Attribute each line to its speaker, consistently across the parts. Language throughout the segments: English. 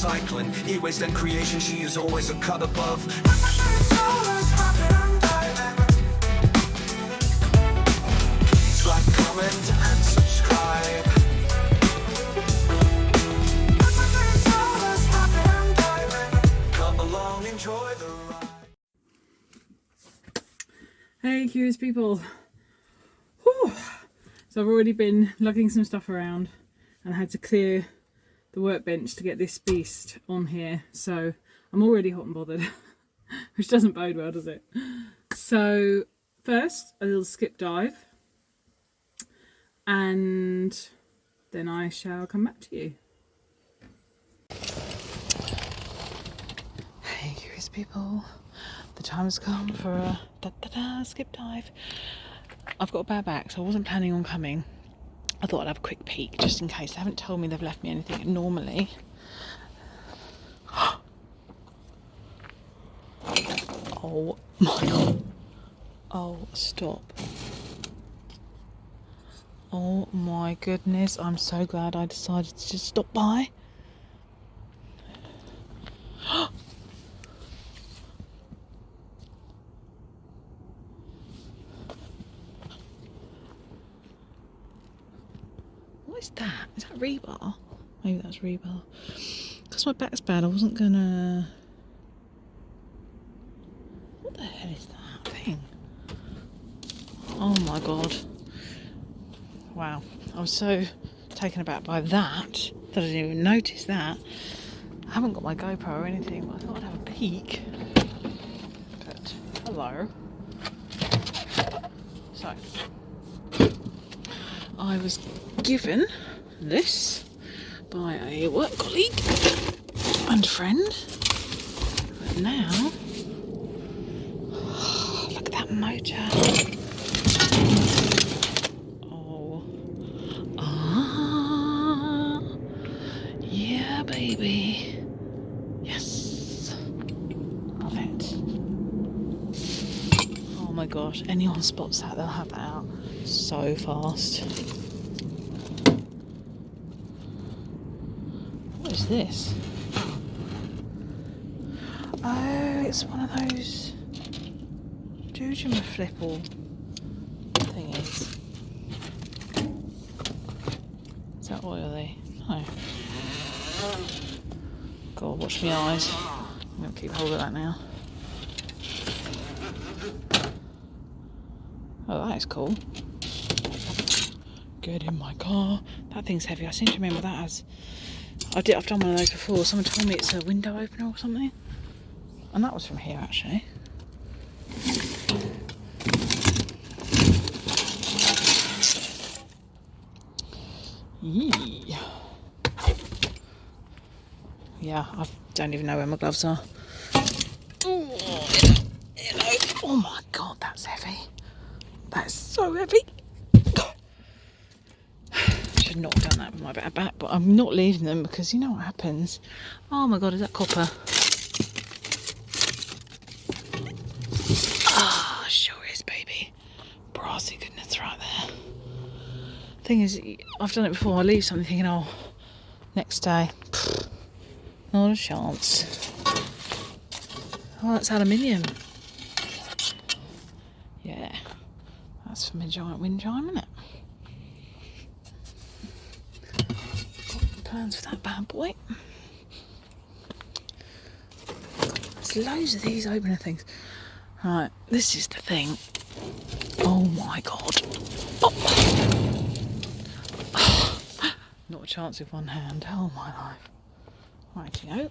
Speaker 1: recycling. E-waste and creation, she is always a cut above. Please like, comment and subscribe. Come along, enjoy the ride.
Speaker 2: Hey curious people. Whew. So I've already been lugging some stuff around and I had to clear the workbench to get this beast on here, so I'm already hot and bothered. Which doesn't bode well, does it? So first a little skip dive and then I shall come back to you. Hey curious people, the time has come for a skip dive. I've got a bad back, so I wasn't planning on coming. I thought I'd have a quick peek just in case. They haven't told me they've left me anything normally. Oh my god. Oh, stop. Oh my goodness, I'm so glad I decided to just stop by. What is that? Is that rebar? Maybe that's rebar. Because my back's bad, I wasn't gonna... What the hell is that thing? Oh my god. Wow. I was so taken aback by that I didn't even notice that. I haven't got my GoPro or anything, but I thought I'd have a peek. But, hello. So, I was given this by a work colleague and friend, but now look at that motor. Oh, yeah baby, yes, love it. Oh my gosh, anyone spots that, they'll have that out so fast. What is this? Oh, it's one of those doojima flipple thingies. Is that oily? No. God, watch my eyes. I'm going to keep hold of that now. Oh, that is cool. Get in my car. That thing's heavy. I seem to remember that as... I've done one of those before. Someone told me it's a window opener or something. And that was from here, actually. Yee. Yeah, I don't even know where my gloves are. Oh, you know. Oh my god, that's heavy. That's so heavy. Should not have done that with my bad back, but I'm not leaving them because you know what happens. Oh my god, is that copper? Ah, sure is, baby. Brassy goodness right there. Thing is, I've done it before. I leave something thinking, oh, next day, not a chance. Oh, that's aluminium. Yeah, that's from a giant wind chime, isn't it? Plans for that bad boy. There's loads of these opener things. Right, this is the thing. Oh my god. Oh. Not a chance with one hand. Oh my life. Rightio.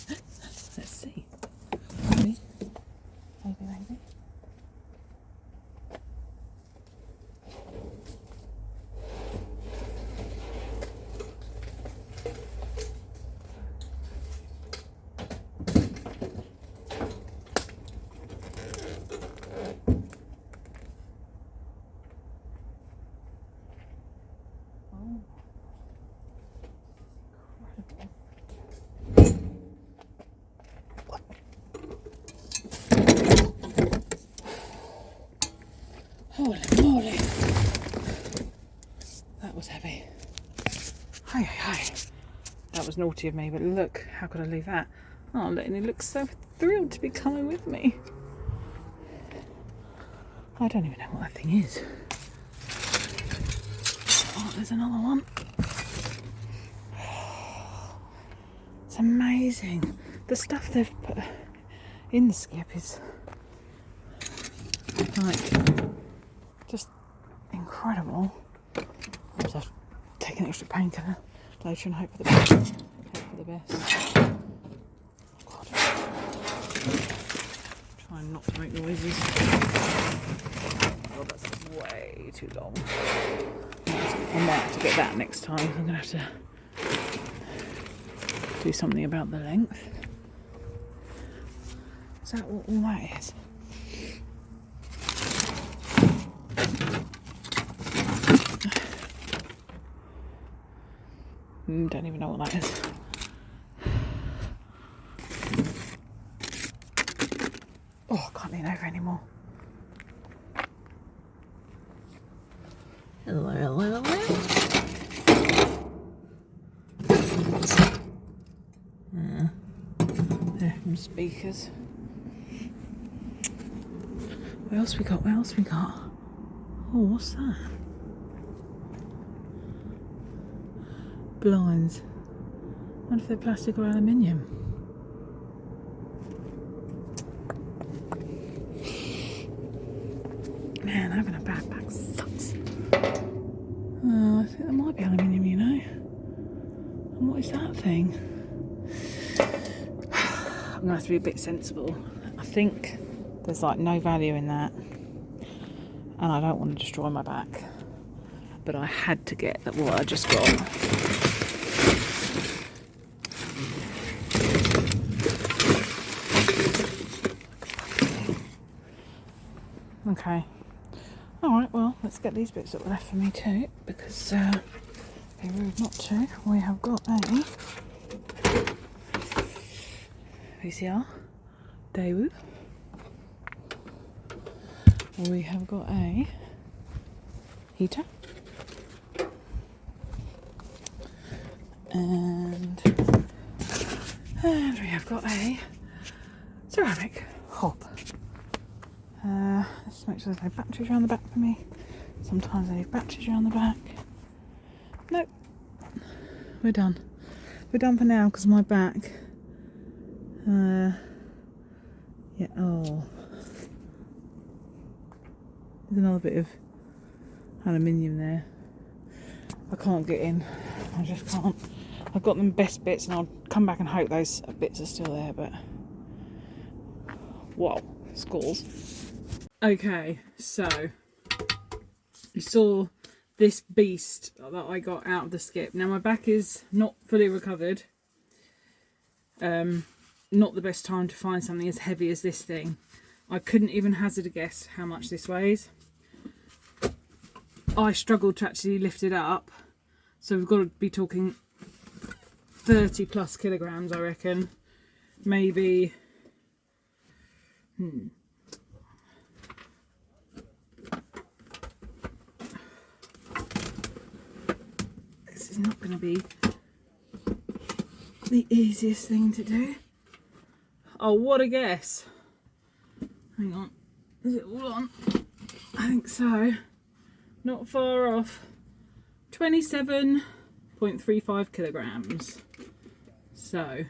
Speaker 2: Let's see. Maybe. Maybe. Holy moly. That was heavy. Hi. That that was naughty of me, but look, how could I leave that? Oh, Lenny looks so thrilled to be coming with me. I don't even know what that thing is. Oh, there's another one. It's amazing. The stuff they've put in the skip is like just incredible. I'll just have to take an extra painkiller later and hope for the best. God. Trying not to make noises. Oh, that's way too long. I might have to get that next time. I'm going to have to do something about the length. Is that what all that is? Don't even know what that is. Oh, I can't lean over anymore. Hello, hello, hello. There, some speakers. What else we got? What else we got? Oh, what's that? Blinds. I wonder if they're plastic or aluminium. Man, having a backpack sucks. I think that might be aluminium, you know. And what is that thing? I'm gonna have to be a bit sensible. I think there's like no value in that, and I don't want to destroy my back. But I had to get that what I just got. Okay. Alright, well, let's get these bits that were left for me too, because it'd be rude not to. We have got a VCR, Daewoo. We have got a heater. And we have got a ceramic hob. Let's make sure there's no batteries around the back for me. Sometimes I leave batteries around the back. Nope. We're done. We're done for now because my back. Yeah, oh. There's another bit of aluminium there. I can't get in. I just can't. I've got them best bits and I'll come back and hope those bits are still there, but whoa, scores. Okay, so you saw this beast that I got out of the skip. Now my back is not fully recovered. Not the best time to find something as heavy as this thing. I couldn't even hazard a guess how much this weighs. I struggled to actually lift it up, so we've got to be talking 30 plus kilograms, I reckon. Maybe this is not going to be the easiest thing to do. Oh, what a guess. Hang on, is it all on? I think so. Not far off. 27.35 kilograms. So,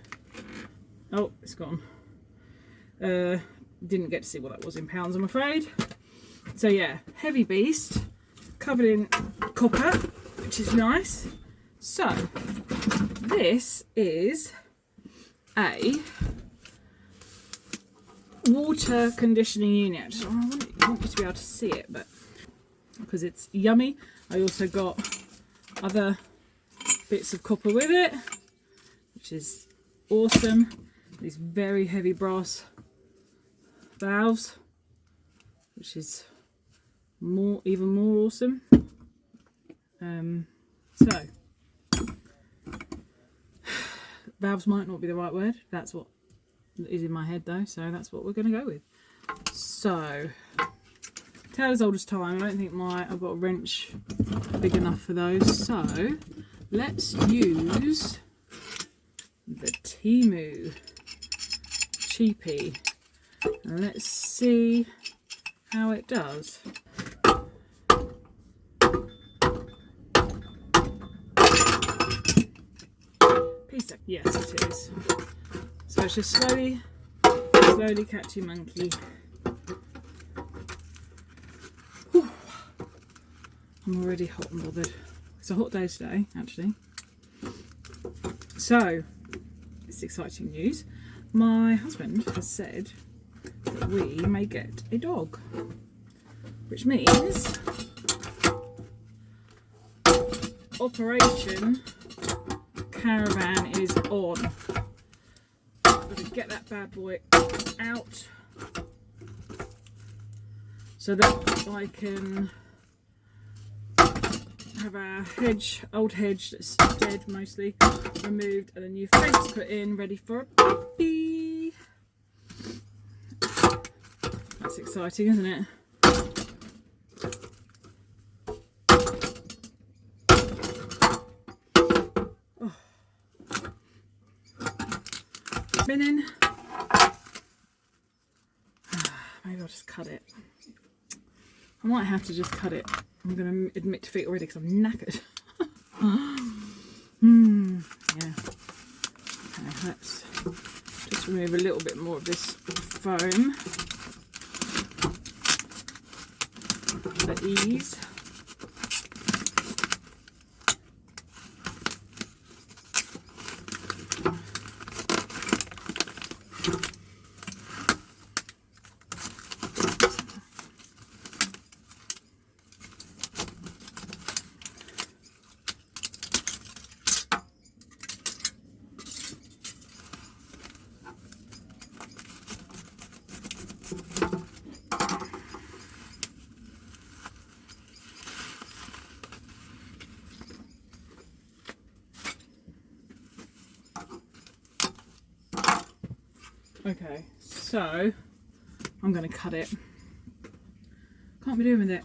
Speaker 2: oh, it's gone. Didn't get to see what that was in pounds, I'm afraid. So yeah, heavy beast, covered in copper, which is nice. So, this is a water conditioning unit. I want you to be able to see it, but because it's yummy. I also got other bits of copper with it, which is awesome. These very heavy brass valves, which is even more awesome. So valves might not be the right word. That's what is in my head though, so that's what we're going to go with. So tale as old as time. I don't think I've got a wrench big enough for those, so let's use the Temu cheapie. And let's see how it does. Yes, it is. So it's just slowly catchy monkey. Whew. I'm already hot and bothered. It's a hot day today, actually. So, it's exciting news. My husband has said that we may get a dog, which means Operation Caravan is on. Got to get that bad boy out so that I can have our old hedge that's dead mostly, removed and a new fence put in, ready for a puppy. That's exciting, isn't it? Spinning. Maybe I'll just cut it. I might have to just cut it. I'm going to admit defeat already because I'm knackered. Yeah. Okay, let's just remove a little bit more of this foam for ease. Okay, so I'm going to cut it. Can't be doing with it.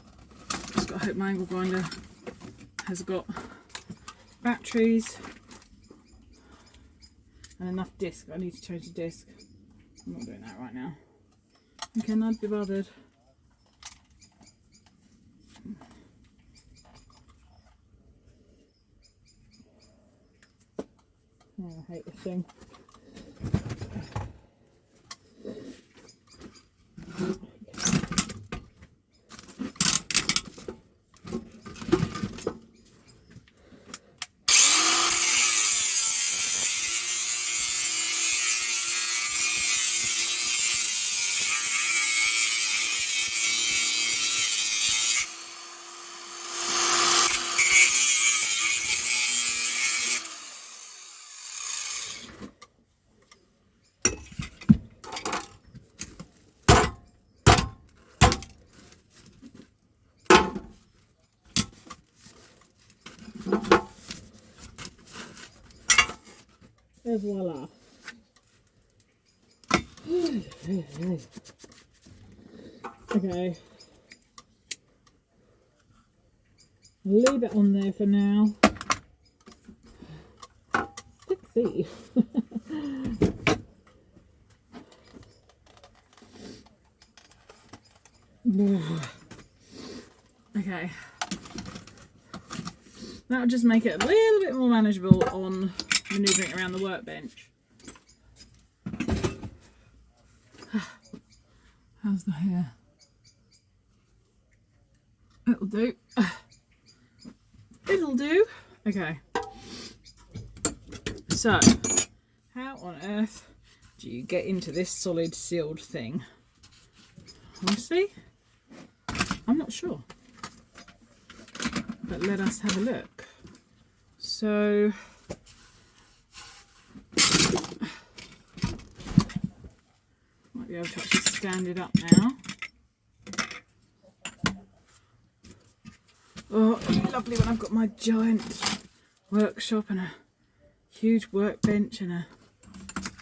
Speaker 2: Just got to hope my angle grinder has got batteries and enough disc. I need to change the disc. I'm not doing that right now. Okay, not be bothered. Oh, I hate this thing. And voila. Okay. I'll leave it on there for now. 6C. Okay. That'll just make it a little bit more manageable on manoeuvring around the workbench. How's the hair? It'll do. It'll do. Okay. So, how on earth do you get into this solid sealed thing? Honestly, I'm not sure. But let us have a look. So, might be able to actually stand it up now. Oh, it's lovely when I've got my giant workshop and a huge workbench and a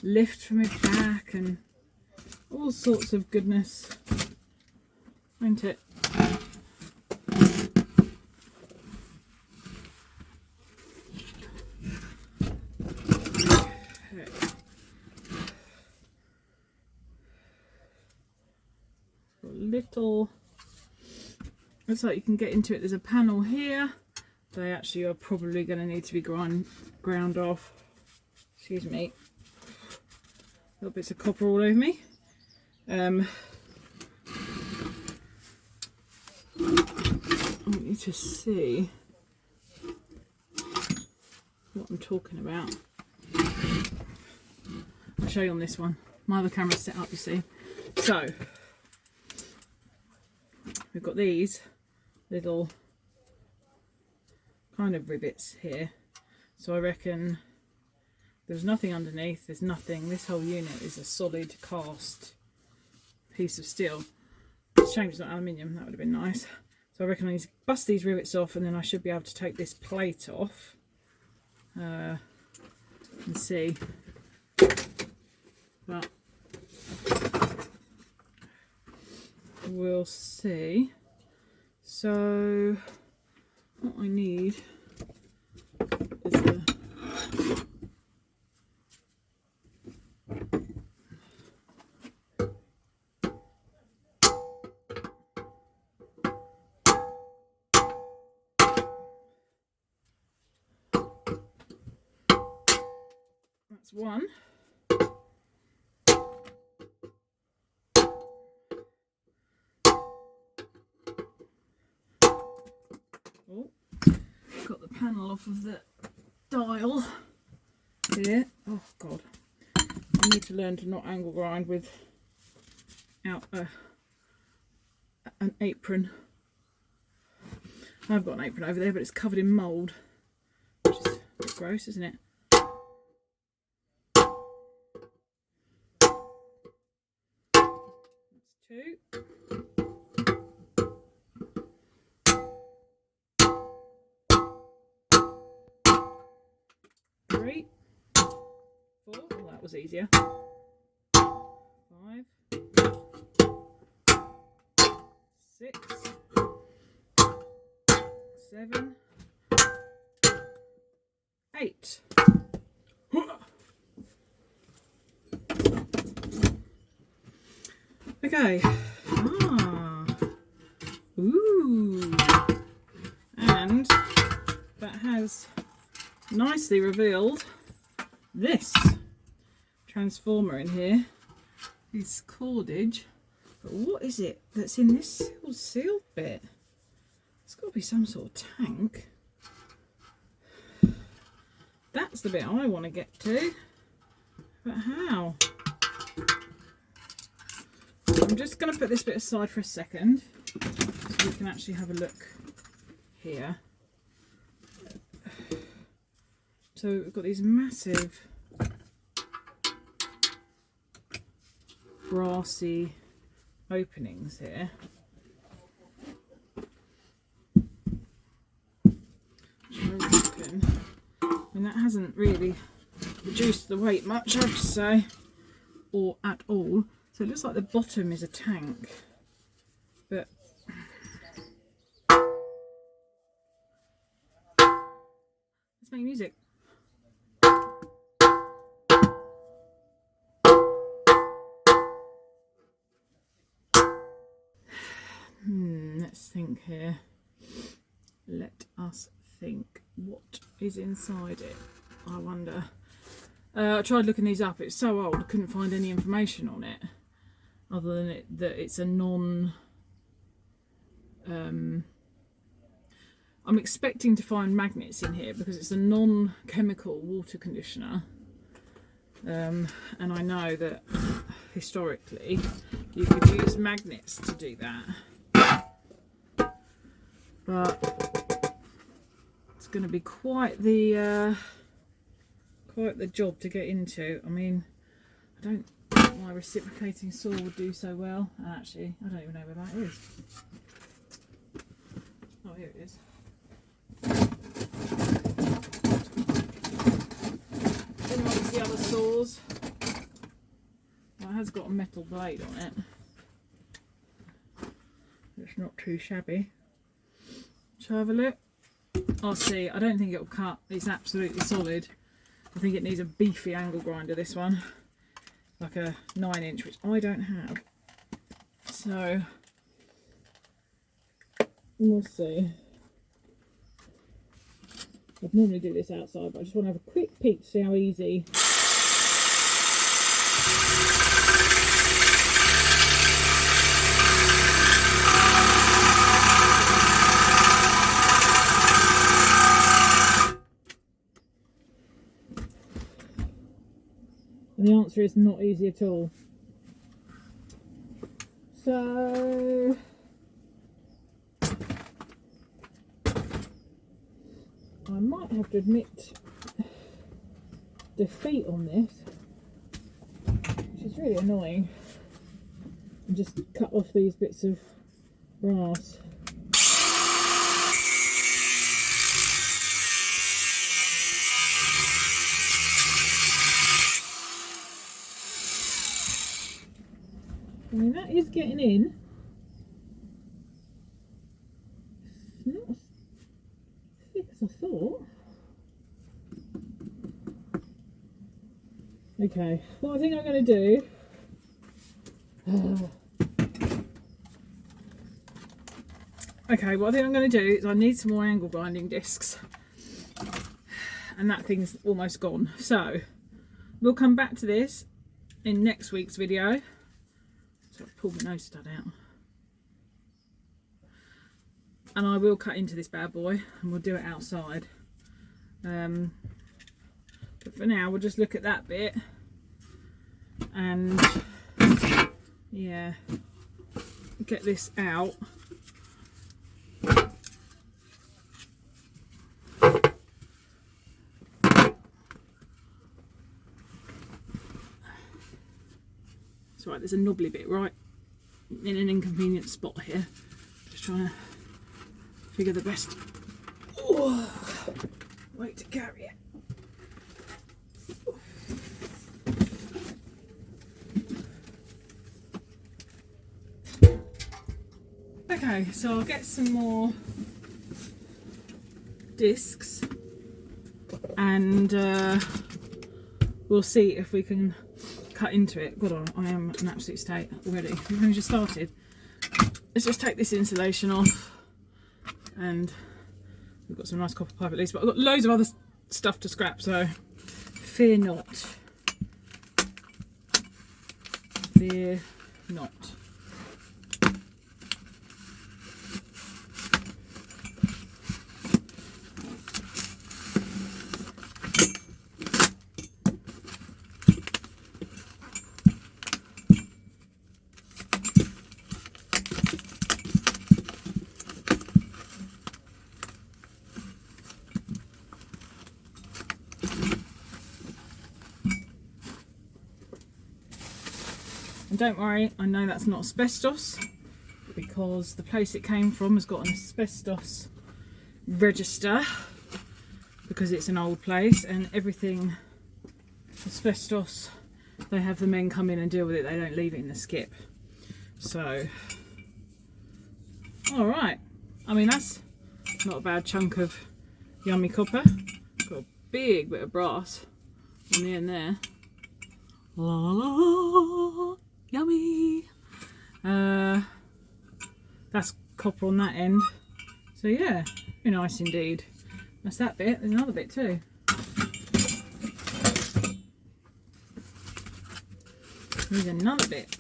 Speaker 2: lift for my back and all sorts of goodness, won't it? little, looks like you can get into it. There's a panel here. They actually are probably going to need to be ground off. Excuse me. Little bits of copper all over me. I want you to see what I'm talking about. I'll show you on this one. My other camera's set up, you see. So, we've got these little kind of rivets here. So I reckon there's nothing underneath, there's nothing. This whole unit is a solid cast piece of steel. It's a shame it's not aluminium, that would have been nice. So I reckon I need to bust these rivets off, and then I should be able to take this plate off and see. But we'll see. So what I need is a that's one. Oh, got the panel off of the dial here. Oh god, I need to learn to not angle grind without an apron. I've got an apron over there, but it's covered in mould, which is a bit gross, isn't it? That's two. 3, 4, oh that was easier, 5, 6, 7, 8. Okay. Ooh. And that has nicely revealed this transformer in here, this cordage. But what is it that's in this sealed bit? It's got to be some sort of tank. That's the bit I want to get to, but how? I'm just going to put this bit aside for a second so we can actually have a look here. So we've got these massive brassy openings here. Which I reckon, I mean, that hasn't really reduced the weight much, I have to say, or at all. So it looks like the bottom is a tank, but let's make music. Let's think here. Let us think. What is inside it? I wonder. I tried looking these up. It's so old, I couldn't find any information on it, other than that it's a non. I'm expecting to find magnets in here because it's a non-chemical water conditioner, and I know that historically you could use magnets to do that. But it's going to be quite the job to get into. I mean, I don't think my reciprocating saw would do so well. And actually, I don't even know where that is. Oh, here it is. Then there's the other saws. Well, it has got a metal blade on it. It's not too shabby. Shall I have a look? I'll see. I don't think it'll cut. It's absolutely solid. I think it needs a beefy angle grinder, this one. Like a 9-inch, which I don't have. So We'll see. I'd normally do this outside, but I just want to have a quick peek to see how easy. And the answer is not easy at all. So I might have to admit defeat on this, which is really annoying, and just cut off these bits of brass. I mean, that is getting in. It's not as thick as I thought. Okay, what I think I'm going to do. Okay, what I think I'm going to do is I need some more angle grinding discs. And that thing's almost gone. So, we'll come back to this in next week's video. So I've pulled my nose stud out. And I will cut into this bad boy and we'll do it outside. But for now we'll just look at that bit and yeah, get this out. It's right, there's a knobbly bit right in an inconvenient spot here. Just trying to figure the best way to carry it. Okay, so I'll get some more discs and we'll see if we can cut into it. God, I am an absolute state already. We've only just started. Let's just take this insulation off, and we've got some nice copper pipe at least, but I've got loads of other stuff to scrap, so fear not. Fear not. And don't worry, I know that's not asbestos because the place it came from has got an asbestos register because it's an old place, and everything asbestos, they have the men come in and deal with it, they don't leave it in the skip. So, alright, I mean that's not a bad chunk of yummy copper. Got a big bit of brass on the end there. La la la. Yummy! That's copper on that end. So yeah, very nice indeed. That's that bit. There's another bit too. There's another bit.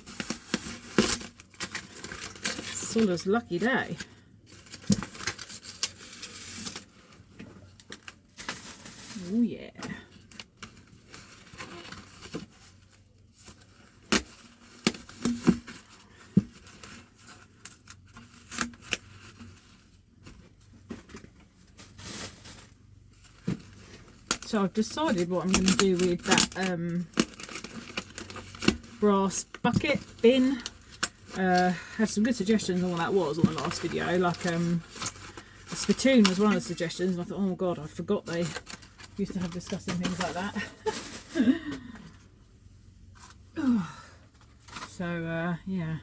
Speaker 2: Soller's lucky day. Oh yeah. So I've decided what I'm going to do with that brass bucket bin. Had some good suggestions on what that was on the last video. Like a spittoon was one of the suggestions, and I thought, oh god, I forgot they used to have disgusting things like that. So yeah,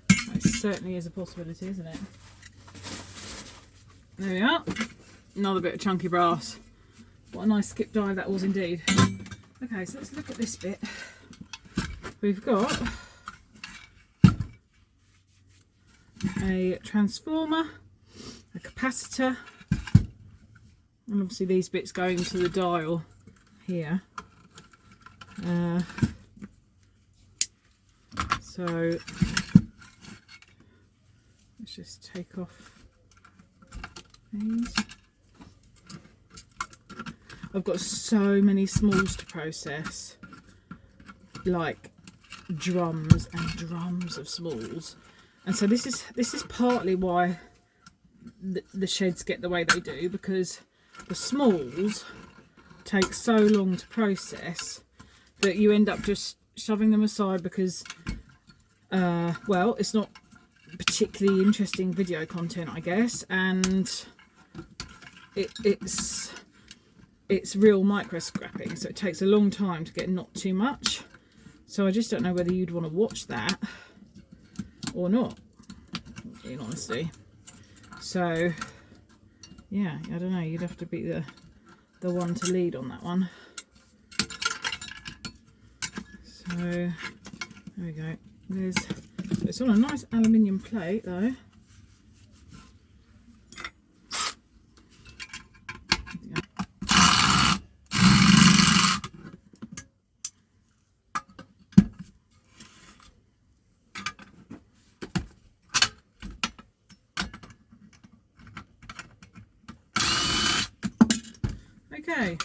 Speaker 2: that certainly is a possibility, isn't it? There we are. Another bit of chunky brass. What a nice skip dive that was indeed. Okay, so let's look at this bit. We've got a transformer, a capacitor, and obviously these bits going to the dial here. So let's just take off these. I've got so many smalls to process, like drums and drums of smalls, and so this is partly why the sheds get the way they do, because the smalls take so long to process that you end up just shoving them aside because well, it's not particularly interesting video content, I guess, and it's real micro scrapping, so it takes a long time to get not too much. So I just don't know whether you'd want to watch that or not, in honesty. So yeah, I don't know, you'd have to be the one to lead on that one. So there we go. It's on a nice aluminium plate though. Okay,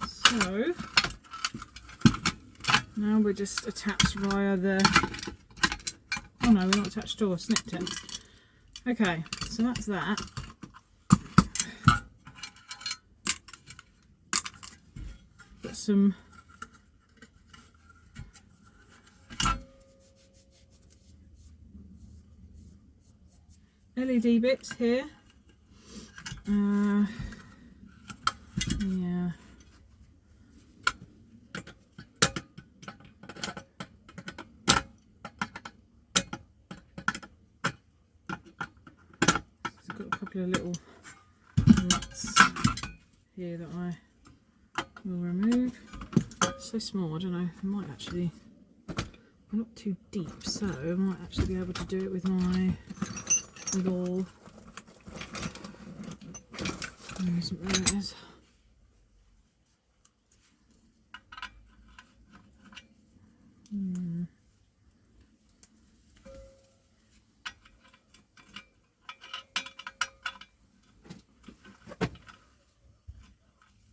Speaker 2: so now we're just attached via the, oh no, we're not attached at all, snipped it. Okay, so that's that. Got some LED bits here. Yeah. It's got a couple of little nuts here that I will remove. So small, I don't know, I might actually, they're not too deep, so I might actually be able to do it with my little, there it is.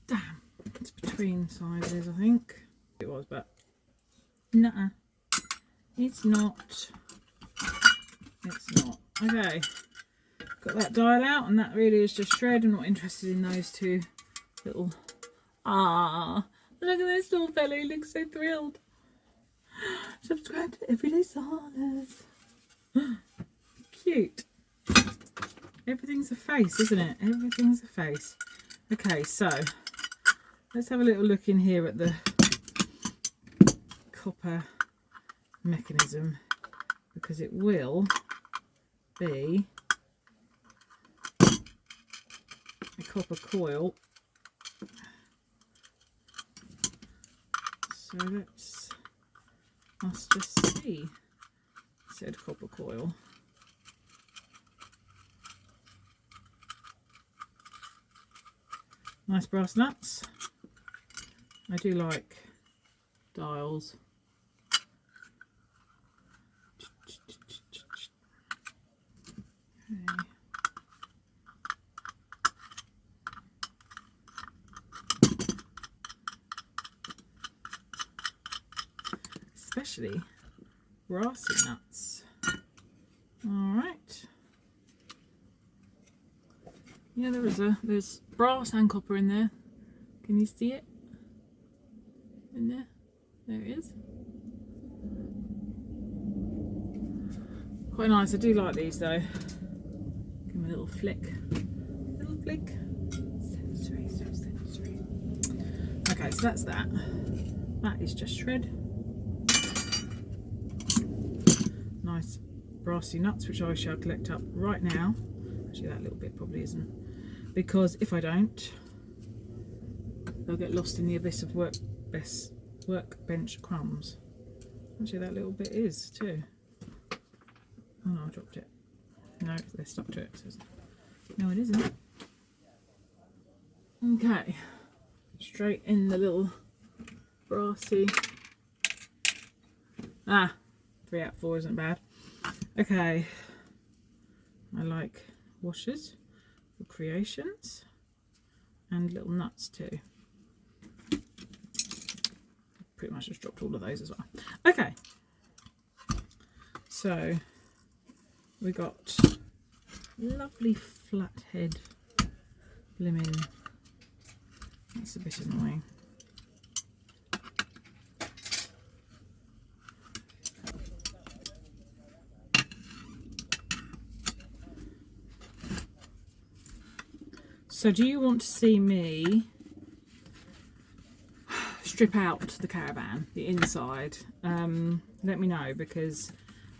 Speaker 2: Damn, it's between sizes, I think. It was, but nuh-uh, it's not. It's not. Okay, got that dial out, and that really is just shred. I'm not interested in those two little. Ah, look at this little fella, he looks so thrilled. Subscribe to Everyday Solers. Cute. Everything's a face, isn't it? Everything's a face. Okay, so let's have a little look in here at the copper mechanism, because it will be a copper coil. So let's just see said copper coil. Nice brass nuts. I do like dials. Okay. Especially brassy nuts. Alright. Yeah, there's brass and copper in there. Can you see it? In there? There it is. Quite nice. I do like these though. Give them a little flick. Little flick. Sensory, so sensory. Okay, so that's that. That is just shred. Nice brassy nuts, which I shall collect up right now. Actually, that little bit probably isn't, because if I don't, they'll get lost in the abyss of workbench crumbs. Actually, that little bit is too. Oh no, I dropped it. No, they're stuck to it. No, it isn't. Okay, straight in the little brassy. 3 out of 4 isn't bad. Okay, I like washers for creations and little nuts too. Pretty much just dropped all of those as well. Okay, so we got lovely flathead blimmin'. That's a bit annoying. So do you want to see me strip out the caravan, the inside? Let me know, because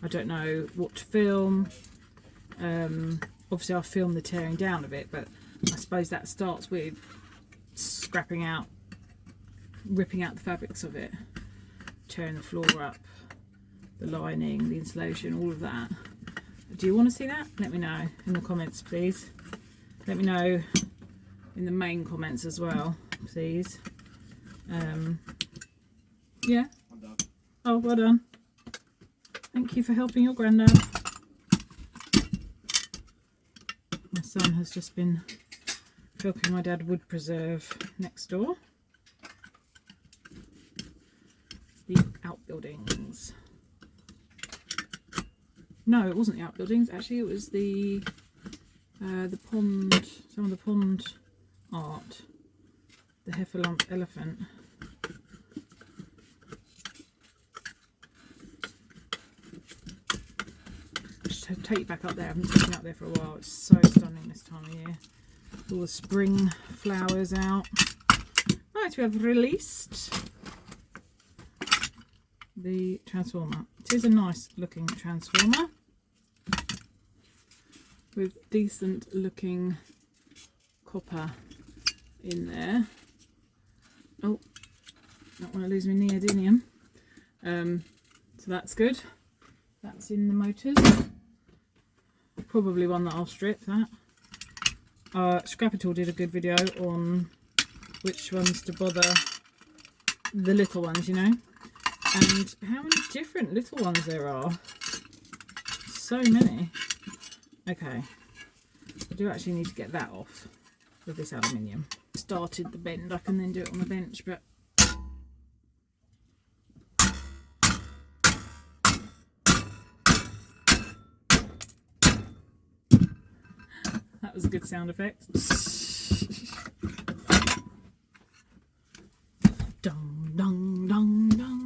Speaker 2: I don't know what to film. Obviously I'll film the tearing down of it, but I suppose that starts with scrapping out, ripping out the fabrics of it, tearing the floor up, the lining, the insulation, all of that. Do you want to see that? Let me know in the comments, please. Let me know in the main comments as well, please. Yeah. I'm done. Oh, well done. Thank you for helping your granddad. My son has just been helping my dad wood preserve next door. The outbuildings. No, it wasn't the outbuildings. Actually, it was the pond. Some of the pond art. The heffalump elephant. Just take you back up there. I haven't taken you up there for a while. It's so stunning this time of year. All the spring flowers out. Right, we have released the transformer. It is a nice looking transformer with decent looking copper in there. Oh, don't want to lose my neodymium. So that's good. That's in the motors. Probably one that I'll strip, that. Scrapchat did a good video on which ones to bother, the little ones, you know, and how many different little ones there are. So many. Okay, I do actually need to get that off with this aluminium. Started the bend, I can then do it on the bench, but that was a good sound effect. Dong, dong, dong, dong.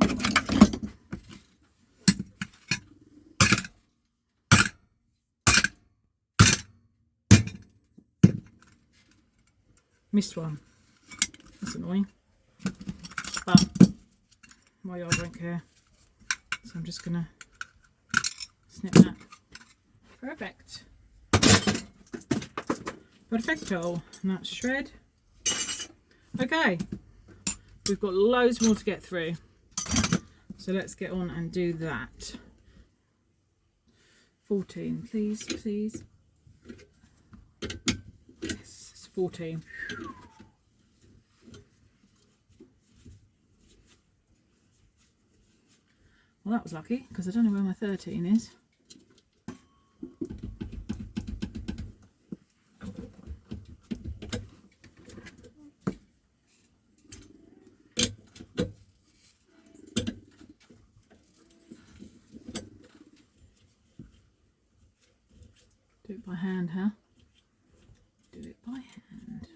Speaker 2: Missed one. That's annoying. But my yard won't care. So I'm just gonna snip that. Perfect. Perfecto. And that's shred. Okay. We've got loads more to get through. So let's get on and do that. 14, please, please. Yes, it's 14. Well, that was lucky, because I don't know where my 13 is. Do it by hand, huh? Do it by hand.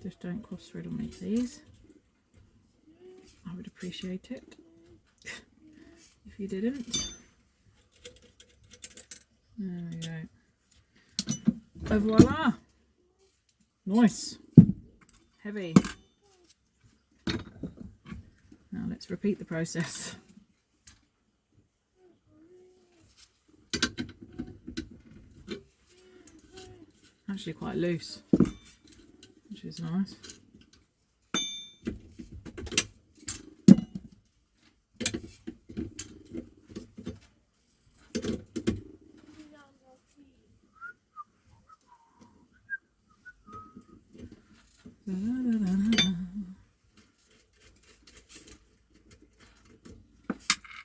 Speaker 2: Just don't cross thread on me, please. I would appreciate it if you didn't. There we go. Oh, voila! Nice. Heavy. Now let's repeat the process. Actually quite loose, which is nice.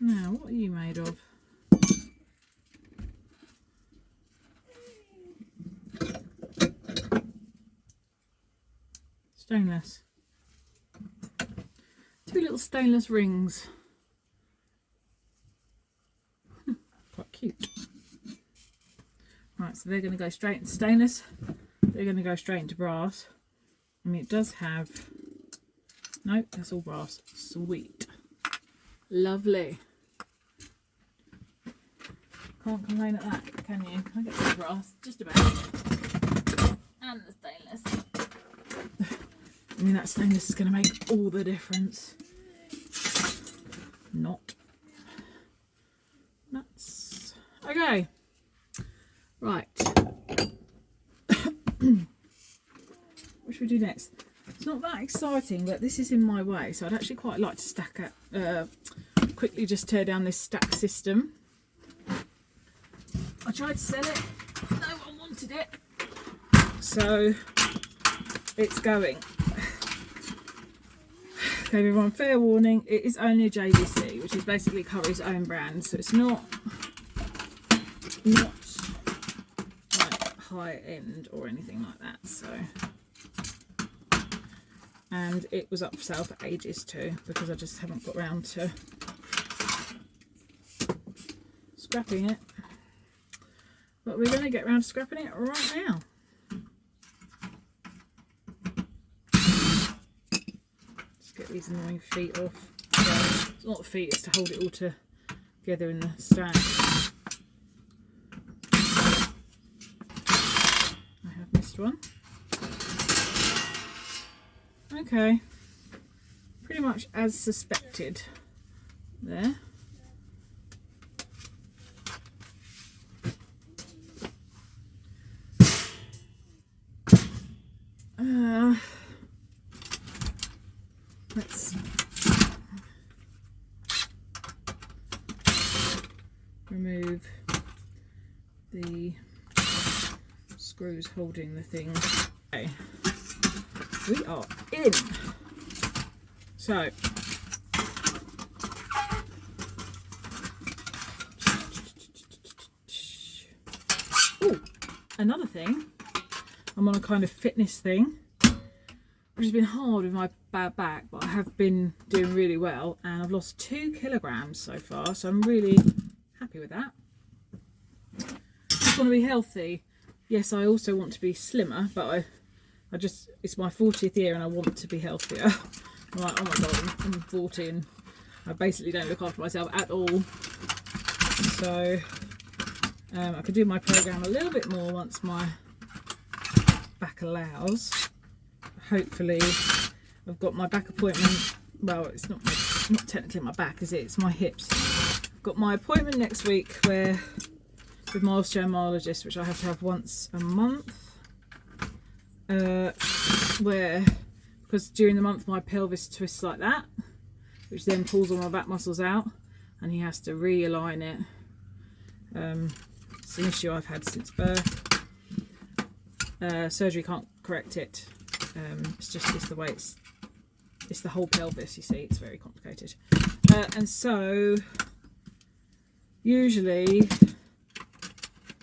Speaker 2: Now, what are you made of? Stainless. 2 little stainless rings. Quite cute. Right, so they're going to go straight into stainless. They're going to go straight into brass. I mean, it does have... Nope, that's all brass. Sweet. Lovely. Can't complain at that, can you? Can I get the brass? Just about. And the stainless. I mean, that stainless is going to make all the difference. Not. Nuts. Okay. Right. What should we do next? It's not that exciting, but this is in my way, so I'd actually quite like to stack it. Quickly just tear down this stack system. I tried to sell it, no one wanted it, so it's going. Gave everyone fair warning, it is only a JVC, which is basically Curry's own brand, so it's not like high end or anything like that. So, and it was up for sale for ages too, because I just haven't got around to scrapping it. But we're going to get around to scrapping it right now. Just get these annoying feet off. So it's not the feet, it's to hold it all together in the stand. I have missed one. Okay. Pretty much as suspected there. Let's remove the screws holding the thing. Okay, we are in. So ooh, another thing, I'm on a kind of fitness thing, which has been hard with my bad back, but I have been doing really well, and I've lost 2 kilograms so far, so I'm really happy with that. Just want to be healthy. Yes, I also want to be slimmer, but I just, it's my 40th year and I want to be healthier. I'm like, oh my god, I'm 40 and I basically don't look after myself at all. So I could do my program a little bit more once my back allows. Hopefully I've got my back appointment. Well, it's not technically my back, is it? It's my hips. I've got my appointment next week with my osteomyologist, which I have to have once a month. Because during the month my pelvis twists like that, which then pulls all my back muscles out, and he has to realign it. It's an issue I've had since birth. Surgery can't correct it. It's the way it's the whole pelvis, you see. It's very complicated. And so usually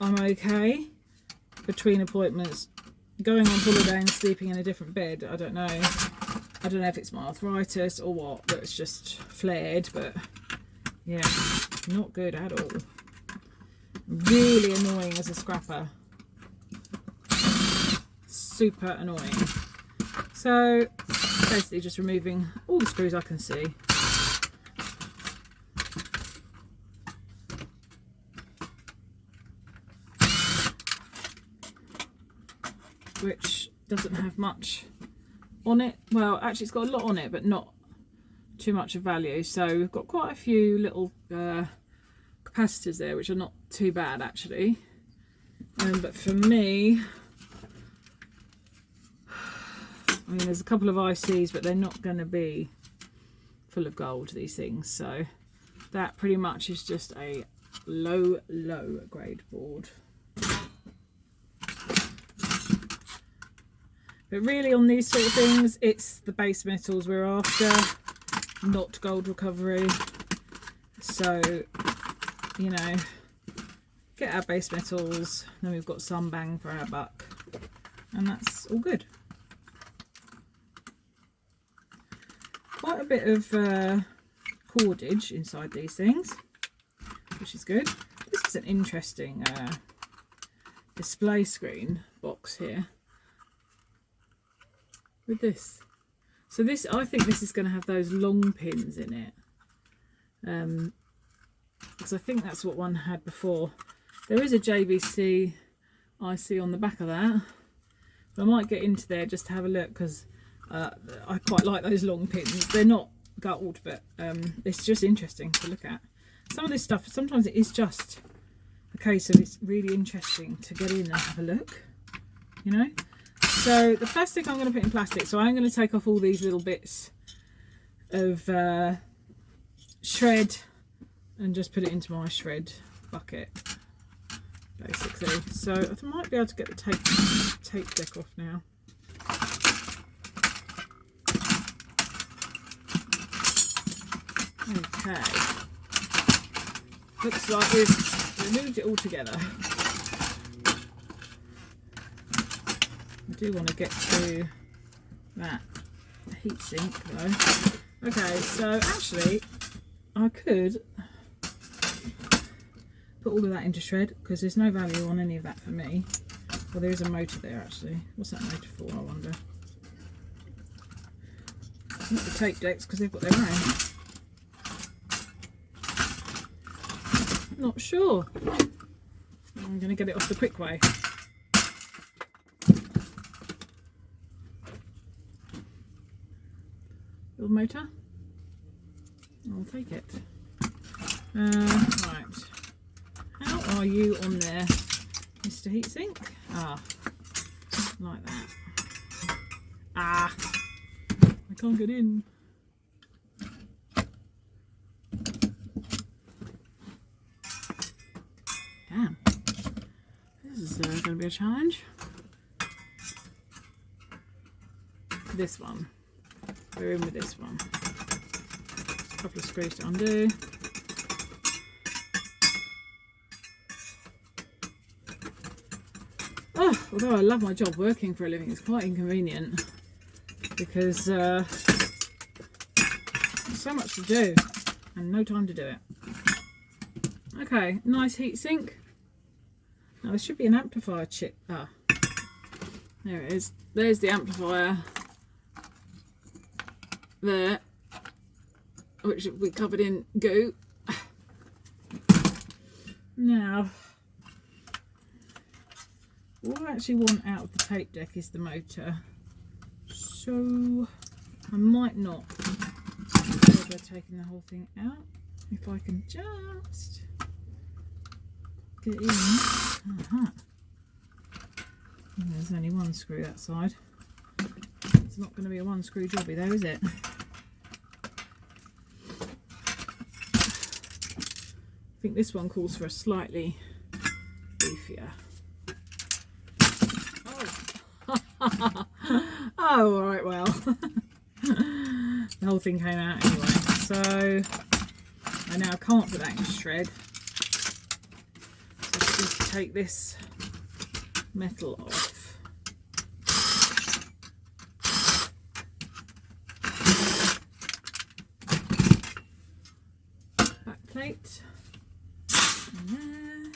Speaker 2: I'm okay between appointments. Going on holiday and sleeping in a different bed, I don't know if it's my arthritis or what, but it's just flared. But yeah, not good at all. Really annoying as a scrapper. Super annoying. So basically just removing all the screws I can see. Which doesn't have much on it. Well, actually it's got a lot on it, but not too much of value. So we've got quite a few little capacitors there, which are not too bad actually. But for me, I mean, there's a couple of ICs, but they're not going to be full of gold, these things. So that pretty much is just a low grade board. But really on these sort of things, it's the base metals we're after, not gold recovery. So, you know, get our base metals, then we've got some bang for our buck, and that's all good. Quite a bit of cordage inside these things, which is good. This is an interesting display screen box here with this. So this, I think this is going to have those long pins in it, because I think that's what one had before. There is a JBC IC on the back of that, but I might get into there just to have a look, because I quite like those long pins. They're not gold, but it's just interesting to look at. Some of this stuff, sometimes it is just a case of it's really interesting to get in and have a look, you know. So the plastic I'm going to put in plastic, so I'm going to take off all these little bits of shred and just put it into my shred bucket, basically. So I might be able to get the tape deck off now. Okay, looks like we've removed it all together. I do want to get to that heatsink though. Okay, so actually I could put all of that into shred, because there's no value on any of that for me. Well, there is a motor there actually. What's that motor for, I wonder? Not the tape decks, because they've got their own. Not sure. I'm going to get it off the quick way. Little motor. I'll take it. Right. How are you on there, Mr. Heatsink? Ah, like that. Ah, I can't get in. Damn. This is going to be a challenge. This one. We're in with this one. A couple of screws to undo. Oh, although I love my job, working for a living is quite inconvenient, because there's so much to do and no time to do it. Okay, nice heatsink. Now there should be an amplifier chip. Ah, there it is. There's the amplifier there, which we covered in goo. Now, what I actually want out of the tape deck is the motor, so I might not bother taking the whole thing out. If I can just get in. There's only one screw that side. It's not going to be a one screw jobby though, is it? I think this one calls for a slightly beefier. Oh, oh, alright, well. The whole thing came out anyway. So I now can't put that in shred. So just take this metal off. Back plate. And there.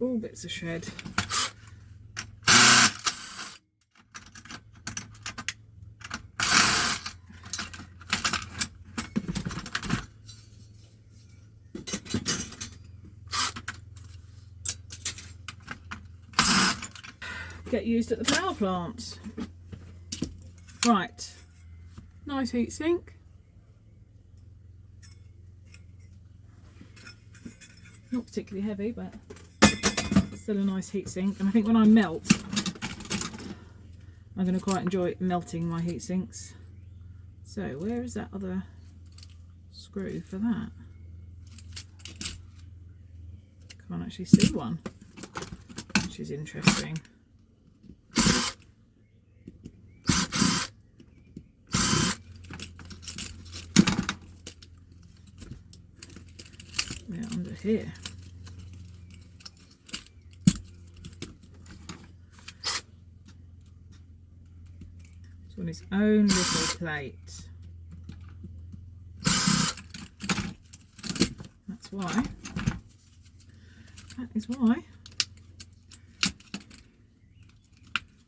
Speaker 2: All bits of shred. Get used at the power plant. Right, nice heatsink. Not particularly heavy, but still a nice heatsink. And I think when I melt, I'm going to quite enjoy melting my heatsinks. So where is that other screw for that? Can't actually see one, which is interesting. here. It's on its own little plate. That's why. That is why.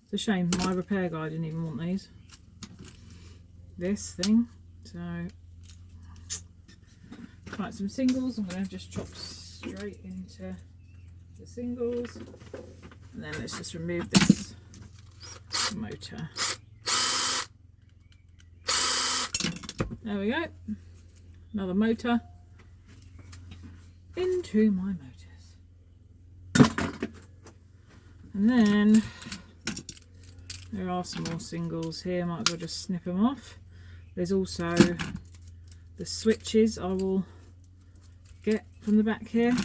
Speaker 2: It's a shame my repair guy didn't even want these. This thing. So, right, some singles. I'm going to just chop straight into the singles. And then let's just remove this motor. There we go. Another motor into my motors. And then there are some more singles here. Might as well just snip them off. There's also the switches I will get from the back here.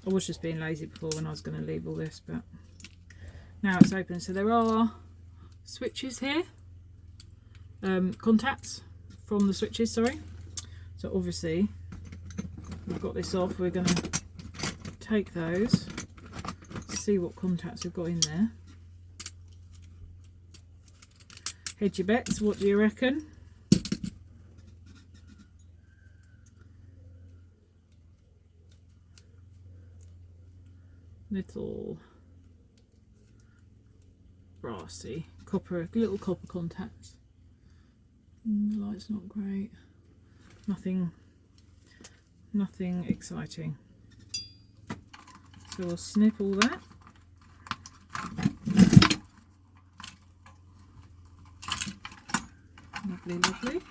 Speaker 2: I was just being lazy before when I was going to leave all this, but now it's open. So there are switches here, contacts from the switches, sorry. So obviously we've got this off. We're going to take those, see what contacts we've got in there. Hedge your bets, what do you reckon? Little brassy copper, little copper contacts. The light's not great. Nothing exciting. So we'll snip all that. Lovely, lovely.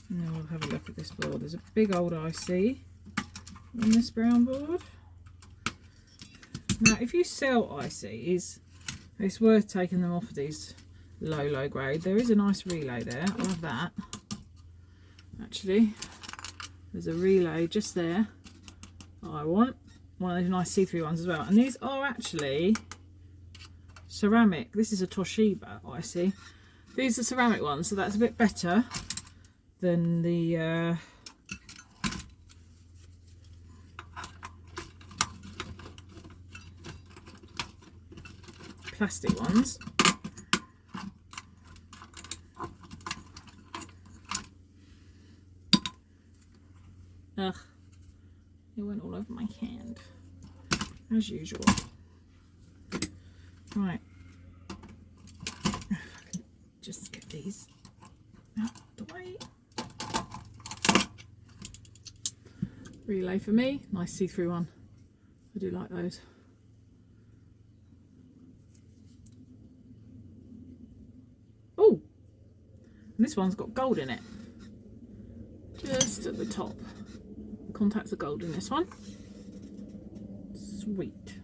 Speaker 2: And then we'll have a look at this board. There's a big old IC on this brown board. Now, if you sell ICs, it's worth taking them off of these low grade. There is a nice relay there. I'll have that. Actually, there's a relay just there that I want. One of those nice see-through ones as well. And these are actually ceramic. This is a Toshiba IC. These are ceramic ones, so that's a bit better than the plastic ones. Ugh, it went all over my hand, as usual. Right, if I can just get these out the way. Relay for me, nice see-through one. I do like those. Oh, and this one's got gold in it, just at the top. The contacts are gold in this one. Sweet.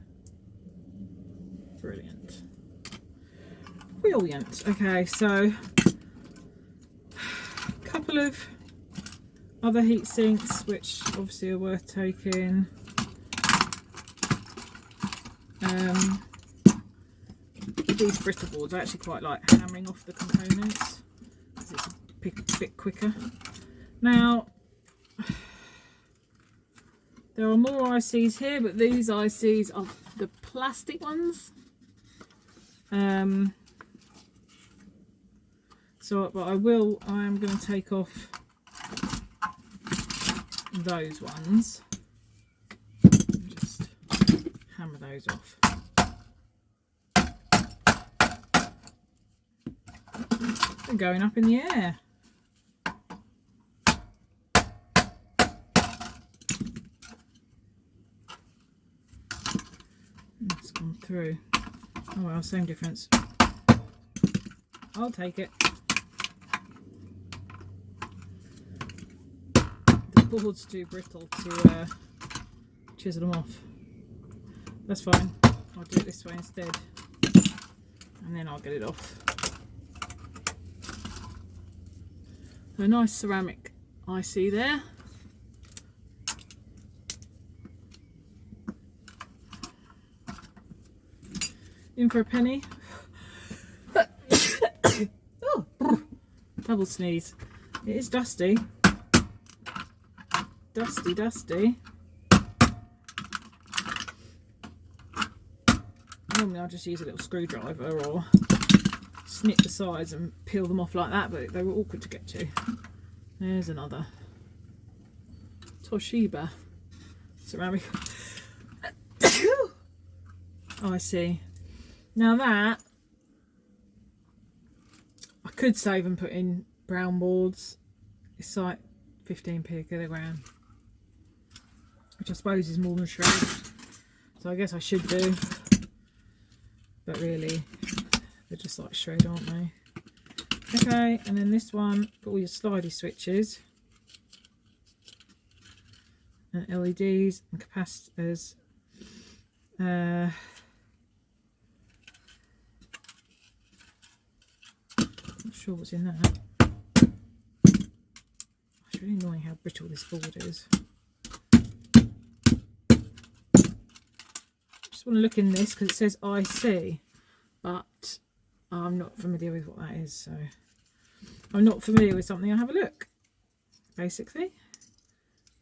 Speaker 2: Brilliant. Brilliant. Okay, so a couple of other heat sinks which obviously are worth taking. These brittle boards I actually quite like hammering off the components because it's a bit quicker. Now there are more ICs here, but these ICs are the plastic ones. But I am going to take off those ones and just hammer those off. They're going up in the air. It's gone through. Oh well, same difference. I'll take it. The board's too brittle to chisel them off. That's fine. I'll do it this way instead, and then I'll get it off. A nice ceramic IC there. In for a penny. Oh, double sneeze. It is dusty. Dusty, dusty. Normally I'll just use a little screwdriver or snip the sides and peel them off like that, but they were awkward to get to. There's another Toshiba ceramic. Oh, I see. Now that I could save and put in brown boards. It's like 15p a kilogram, which I suppose is more than shred. So I guess I should do, but really they're just like shred, aren't they? Okay, and then this one, got all your slidey switches and LEDs and capacitors. Not sure what's in that. It's really annoying how brittle this board is. Just want to look in this because it says IC, but I'm not familiar with what that is, so I'm not familiar with something. I'll have a look, basically,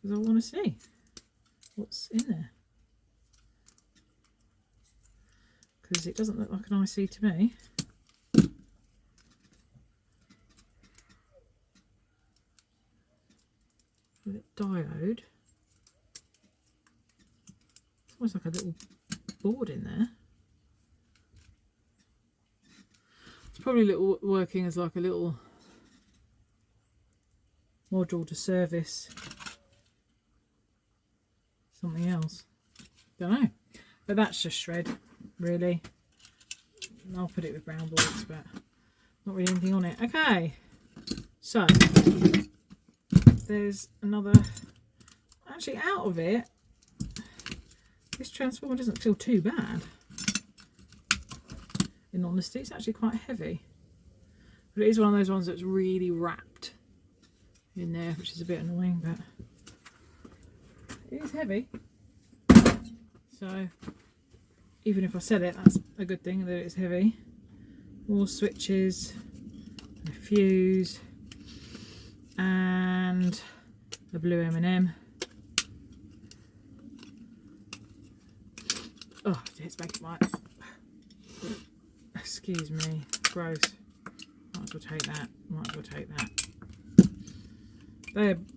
Speaker 2: because I want to see what's in there, because it doesn't look like an IC to me. With a diode. It's almost like a little board in there. It's probably working as like a little module to service something else. Don't know, but that's just shred, really. I'll put it with brown boards, but not really anything on it. Okay, so there's another. Actually, out of it, this transformer doesn't feel too bad. In honesty, it's actually quite heavy, but it is one of those ones that's really wrapped in there, which is a bit annoying, but it is heavy. So even if I sell it, that's a good thing that it's heavy. More switches, a fuse, and a blue M&M. Oh, it's making my, excuse me, gross. Might as well take that. Might as well take that.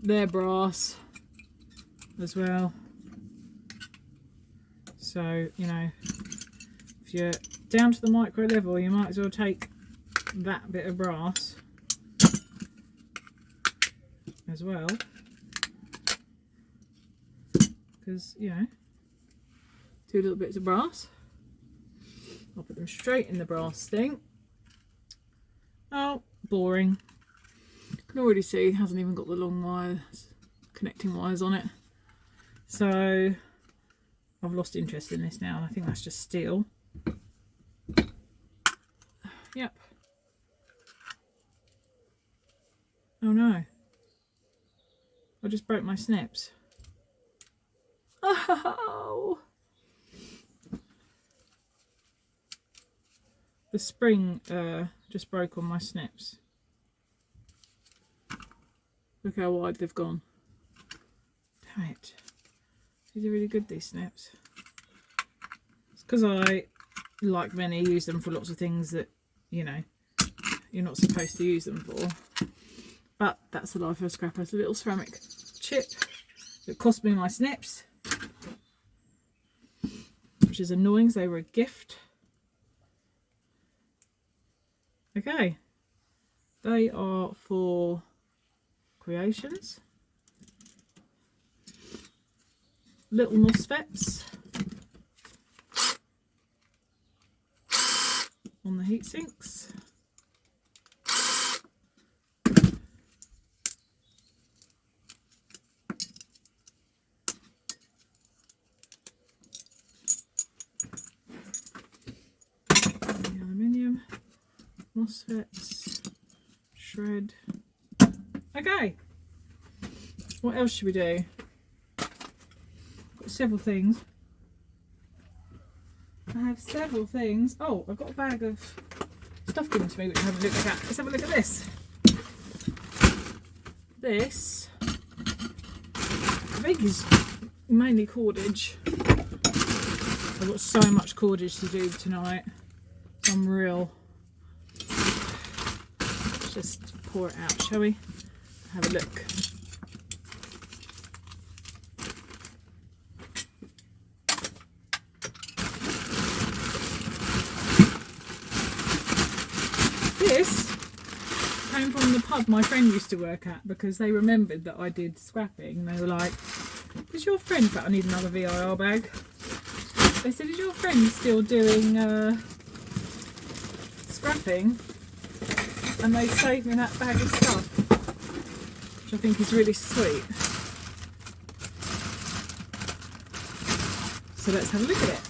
Speaker 2: They're brass as well. So, you know, if you're down to the micro level, you might as well take that bit of brass as well, because, you know, 2 little bits of brass. I'll put them straight in the brass thing. Oh, boring. You can already see it hasn't even got the long wires, connecting wires on it. So I've lost interest in this now. I think that's just steel. Yep. Oh no. I just broke my snips. Oh! The spring just broke on my snips. Look how wide they've gone. Damn it. These are really good, these snips. It's because I, like many, use them for lots of things that, you know, you're not supposed to use them for. But that's the life of a scrapper. It's a little ceramic chip that cost me my snips, which is annoying because they were a gift. Okay, they are for creations. Little MOSFETs on the heat sinks. The aluminium, MOSFETs, shred. Okay, what else should we do? Several things. I have several things. Oh, I've got a bag of stuff given to me which I haven't looked at. Let's have a look at this. This, I think, is mainly cordage. I've got so much cordage to do tonight. So I'm real. Let's just pour it out, shall we? Have a look. This came from the pub my friend used to work at because they remembered that I did scrapping. They were like, is your friend, but I need another VIR bag. They said, is your friend still doing scrapping? And they saved me that bag of stuff, which I think is really sweet. So let's have a look at it.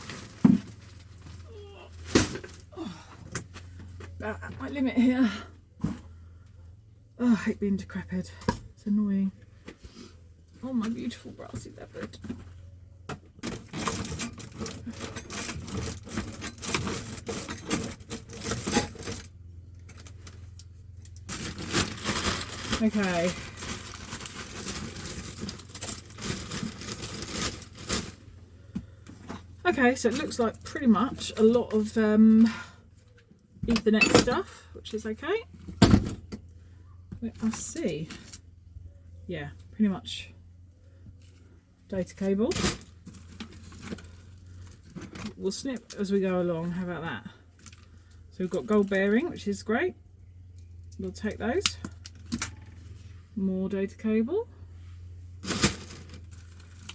Speaker 2: At my limit here. Oh, I hate being decrepit. It's annoying. Oh, my beautiful brassy leopard. Okay. Okay, so it looks like pretty much a lot of Ethernet stuff, which is okay. Let us see. Yeah, pretty much data cable. We'll snip as we go along. How about that? So we've got gold bearing, which is great. We'll take those. More data cable,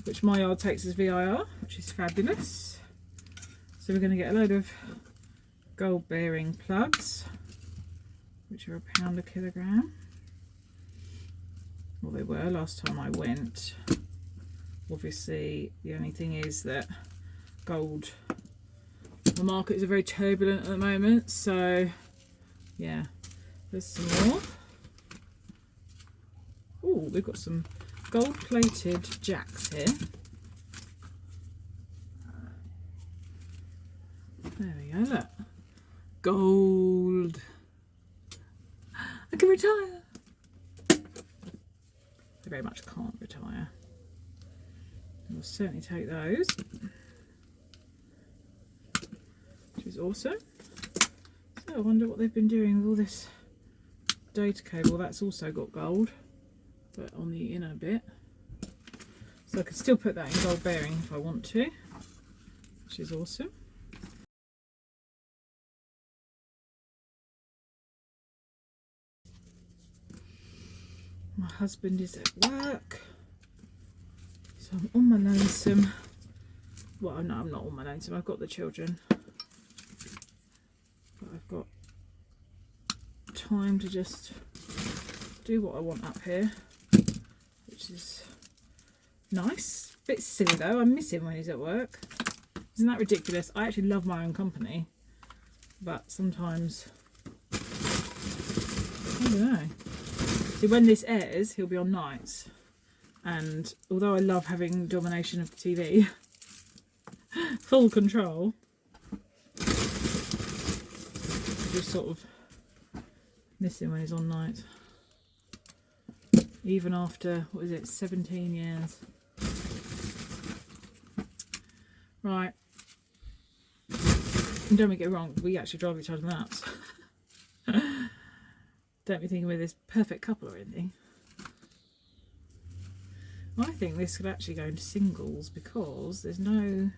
Speaker 2: which my yard takes as VIR, which is fabulous. So we're going to get a load of gold bearing plugs, which are £1 a kilogram. Well, they were last time I went. Obviously, the only thing is that gold, the markets are very turbulent at the moment, so yeah, there's some more. Oh, we've got some gold plated jacks here. There we go, look. Gold. I can retire. I very much can't retire. We'll certainly take those, which is awesome. So I wonder what they've been doing with all this data cable. That's also got gold, but on the inner bit. So I could still put that in gold bearing if I want to, which is awesome. My husband is at work, so I'm on my lonesome. Well, no, I'm not on my lonesome. I've got the children, but I've got time to just do what I want up here, which is nice. Bit silly though. I miss him when he's at work. Isn't that ridiculous? I actually love my own company, but sometimes I don't know. See, when this airs, he'll be on nights, and although I love having domination of the TV, full control, I just sort of miss him when he's on nights. Even after, what is it, 17 years. Right. And don't get me wrong, we actually drive each other nuts. Don't be thinking we're this perfect couple or anything. I think this could actually go into singles because there's no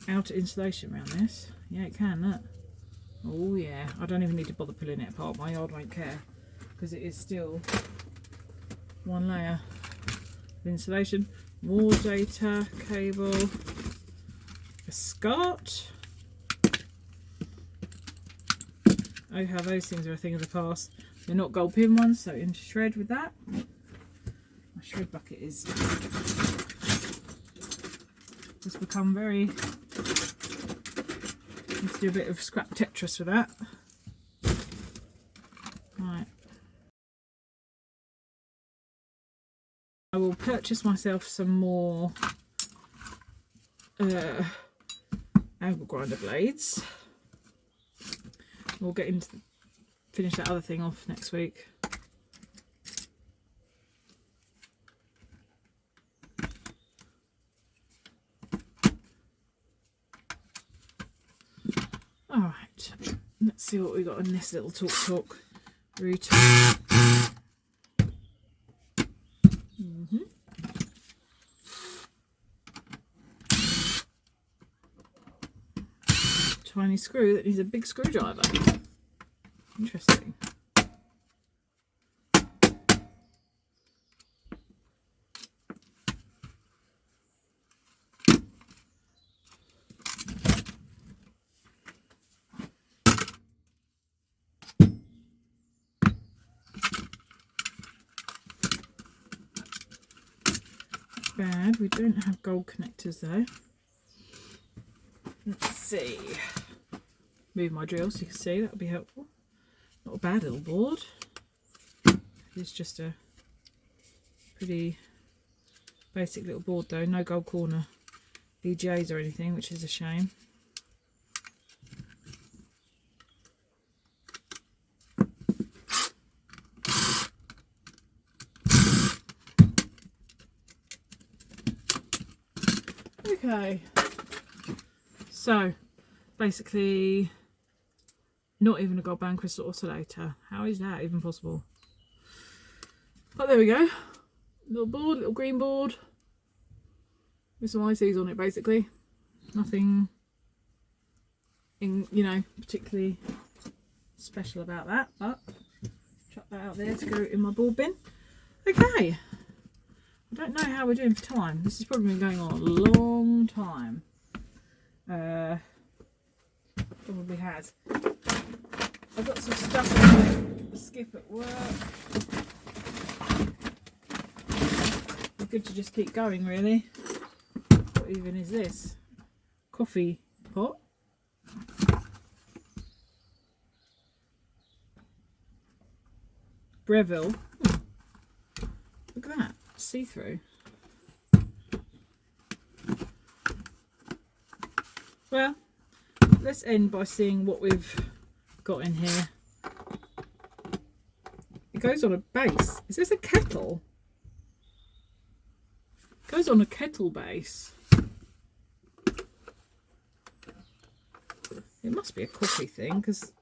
Speaker 2: outer insulation around this. Yeah, it can, look. Oh yeah, I don't even need to bother pulling it apart. My yard won't care because it is still one layer of insulation. More data cable, a SCART. Oh, how those things are a thing of the past. They're not gold pin ones, so in shred with that. My shred bucket is just become very. Let's do a bit of scrap Tetris with that. Right. I will purchase myself some more angle grinder blades. We'll get into finish that other thing off next week. Let's see what we got in this little talk routine. Tiny screw that needs a big screwdriver. Interesting. Bad. We don't have gold connectors though. Let's see. Move my drill so you can see, that would be helpful. Not a bad little board. It's just a pretty basic little board though, no gold corner VGAs or anything, which is a shame. Okay, so basically not even a gold band crystal oscillator. How is that even possible? But there we go. Little board, little green board with some ICs on it basically. Nothing particularly special about that, but chuck that out there to go in my board bin. Okay. I don't know how we're doing for time. This has probably been going on a long time. Probably has. I've got some stuff to skip at work. It's good to just keep going really. What even is this? Coffee pot? Breville. Look at that. See-through. Well, let's end by seeing what we've got in here. It goes on a base. Is this a kettle? It goes on a kettle base. It must be a coffee thing because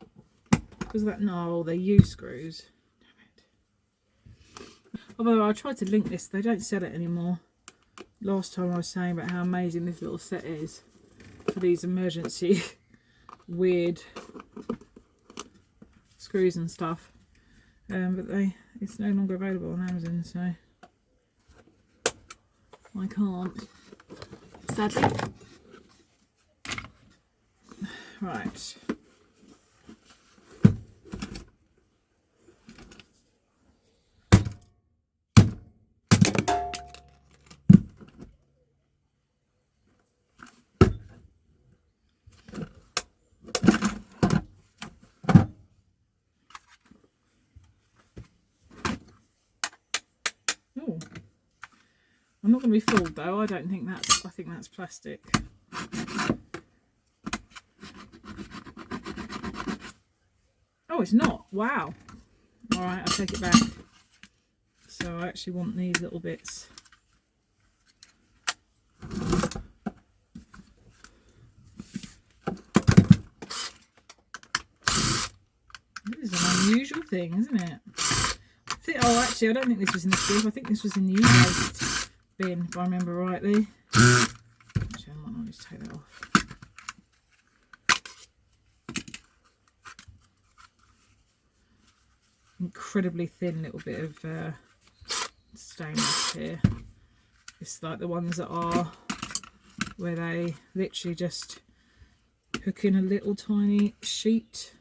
Speaker 2: of that. No, they're U-screws. Although I tried to link this, they don't sell it anymore. Last time I was saying about how amazing this little set is for these emergency weird screws and stuff. But it's no longer available on Amazon, so I can't, sadly. Right. I'm not going to be fooled though. I think that's plastic. Oh, it's not. Wow. Alright, I'll take it back. So I actually want these little bits. This is an unusual thing, isn't it? Oh, actually, I don't think this was in the scoop. I think this was in the e-waste bin, if I remember rightly. Actually, I might not just take that off. Incredibly thin little bit of stainless here. It's like the ones that are where they literally just hook in a little tiny sheet.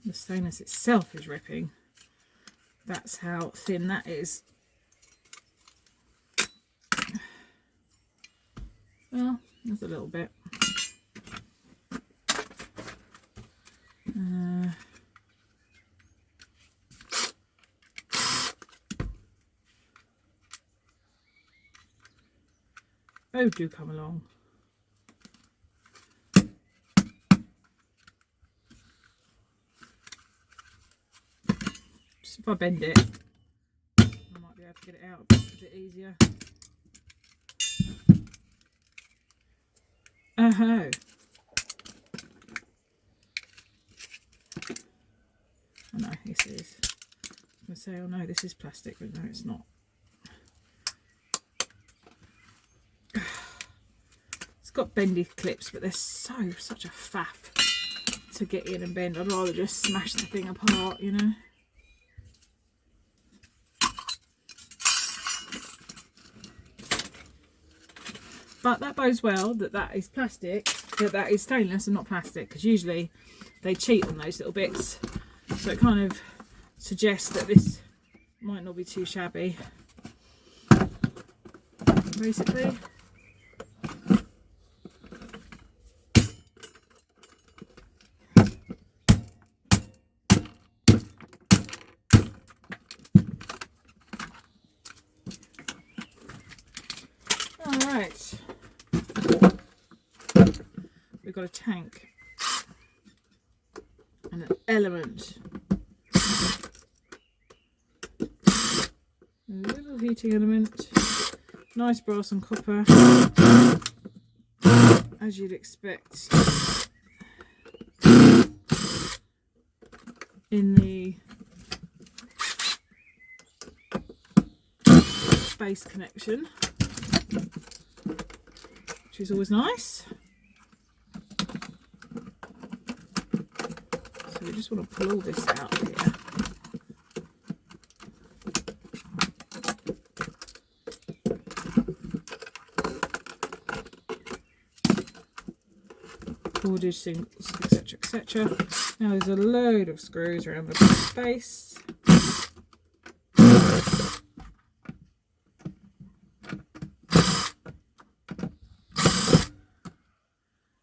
Speaker 2: The stainless itself is ripping. That's how thin that is. Well, there's a little bit. Oh, do come along. Just if I bend it, able to get it out a bit easier. Oh. Oh no, this is. I was going to say, oh no, this is plastic, but no, it's not. It's got bendy clips, but they're such a faff to get in and bend. I'd rather just smash the thing apart, you know. But that bodes well that that is plastic, that is stainless and not plastic, because usually they cheat on those little bits. So it kind of suggests that this might not be too shabby, basically. Alright, we've got a tank and an element. A little heating element, nice brass and copper, as you'd expect in the base connection, which is always nice. So we just want to pull all this out here. Cordage, singles, etc, etc. Now there's a load of screws around the base.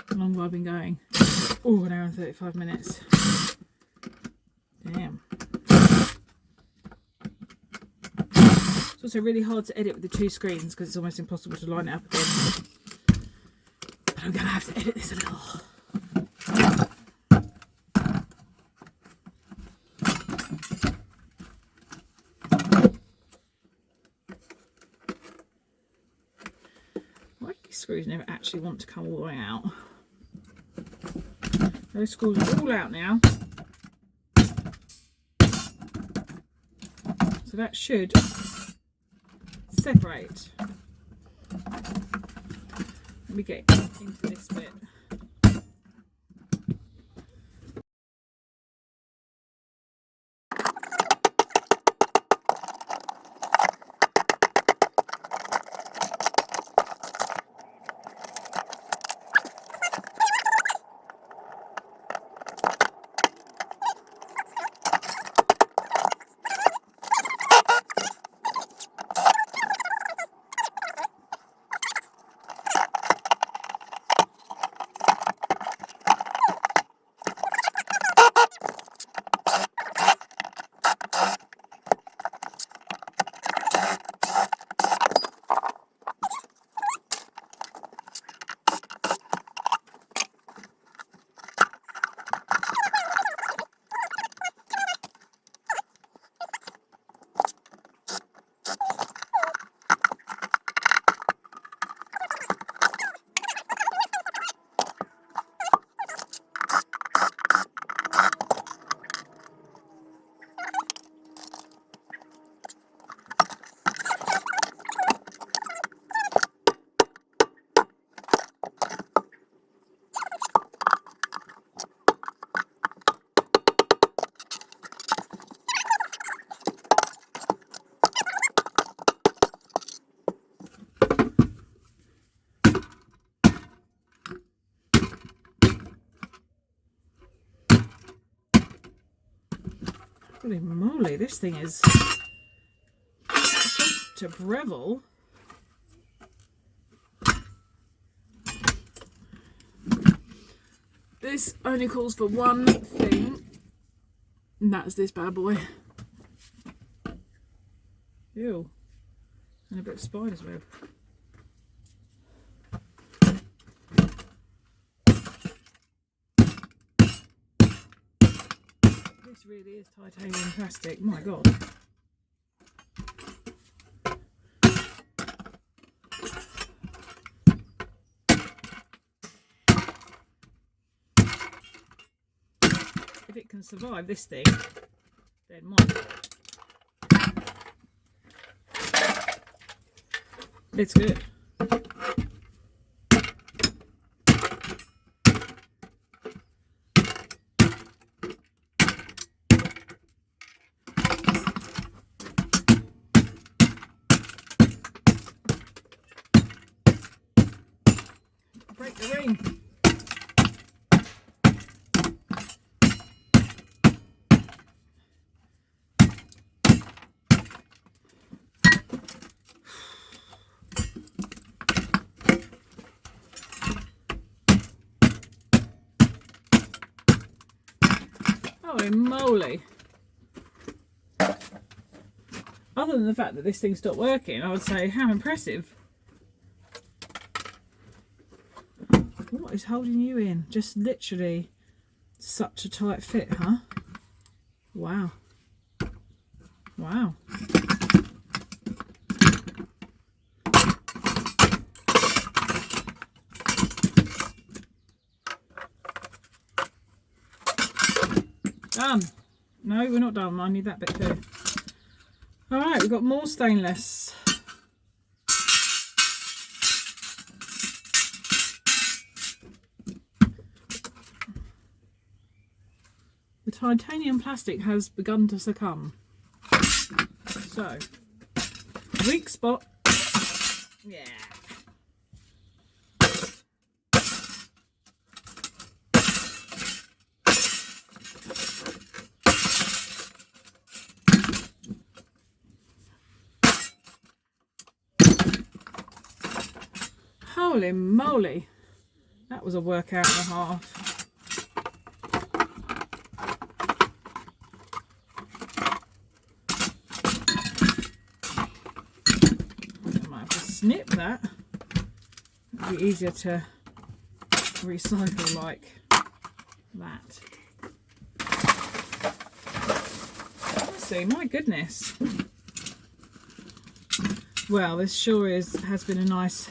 Speaker 2: How long have I been going? Oh, an hour and 35 minutes. Damn. It's also really hard to edit with the two screens because it's almost impossible to line it up again. But I'm going to have to edit this a little. Why do these screws never actually want to come all the way out? Those screws are all out now. So that should separate. Let me get into this bit. Holy moly, this thing is to Breville. This only calls for one thing, and that's this bad boy. Ew. And a bit of spider's web. This really is titanium plastic, my god. it can survive this thing, then mine. It's good. Break the ring. Holy moly. Other than the fact that this thing stopped working, I would say how impressive. What is holding you in? Just literally such a tight fit, huh? Wow. Wow. Done. No, we're not done. I need that bit too. Alright, we've got more stainless. The titanium plastic has begun to succumb. So, weak spot. Yeah. Holy moly, that was a workout and a half. I might have to snip that. It'd be easier to recycle like that. Let's see, my goodness. Well, this sure has been a nice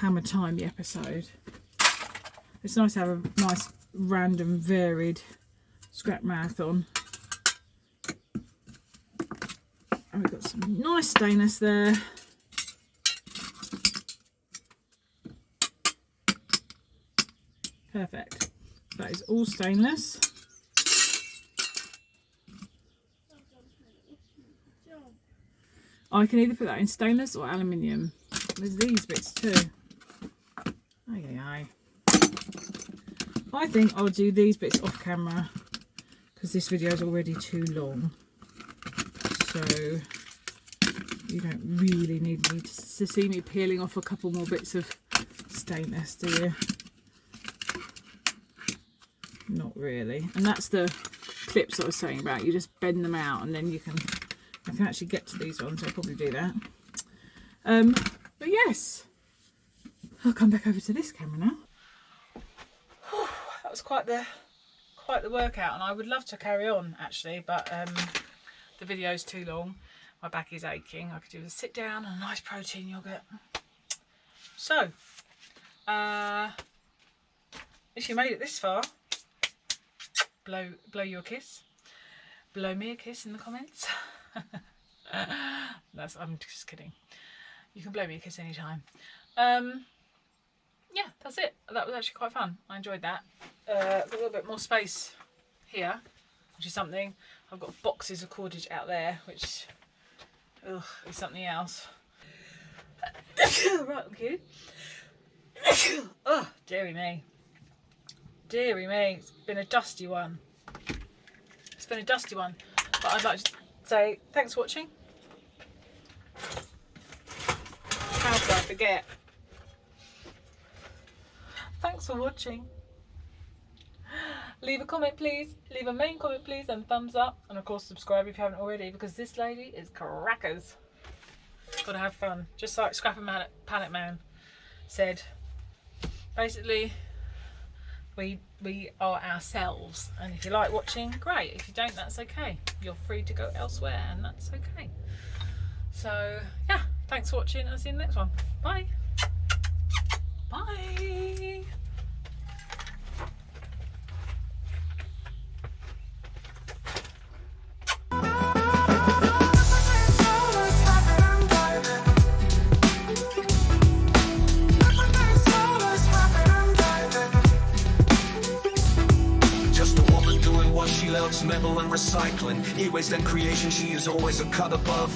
Speaker 2: hammer timey episode. It's nice to have a nice random varied scrap marathon. And we've got some nice stainless there. Perfect. That is all stainless. I can either put that in stainless or aluminium. There's these bits too. I think I'll do these bits off camera because this video is already too long. So you don't really need me to see me peeling off a couple more bits of stainless, do you? Not really. And that's the clips I was saying about. You just bend them out and then I can actually get to these ones. I'll probably do that. But yes, I'll come back over to this camera now. That was quite the workout, and I would love to carry on actually, but the video's too long. My back is aching. I could do a sit down and a nice protein yogurt. So, if you made it this far, blow you a kiss. Blow me a kiss in the comments. I'm just kidding. You can blow me a kiss anytime. Yeah, that's it. That was actually quite fun. I enjoyed that. Got a little bit more space here, which is something. I've got boxes of cordage out there, which is something else. Right, okay. Oh, dearie me. Dearie me. It's been a dusty one. It's been a dusty one. But I'd like to say thanks for watching. How could I forget? Thanks for watching. Leave a comment please, leave a main comment please, and thumbs up, and of course subscribe if you haven't already, because this lady is crackers. Gotta have fun, just like Scrapchat Man said. Basically we are ourselves, and if you like watching, great. If you don't, that's okay. You're free to go elsewhere, and that's okay. So yeah, thanks for watching. I'll see you in the next one. Bye. Bye.
Speaker 1: dismantle and recycling. E-waste and creation, she is always a cut above.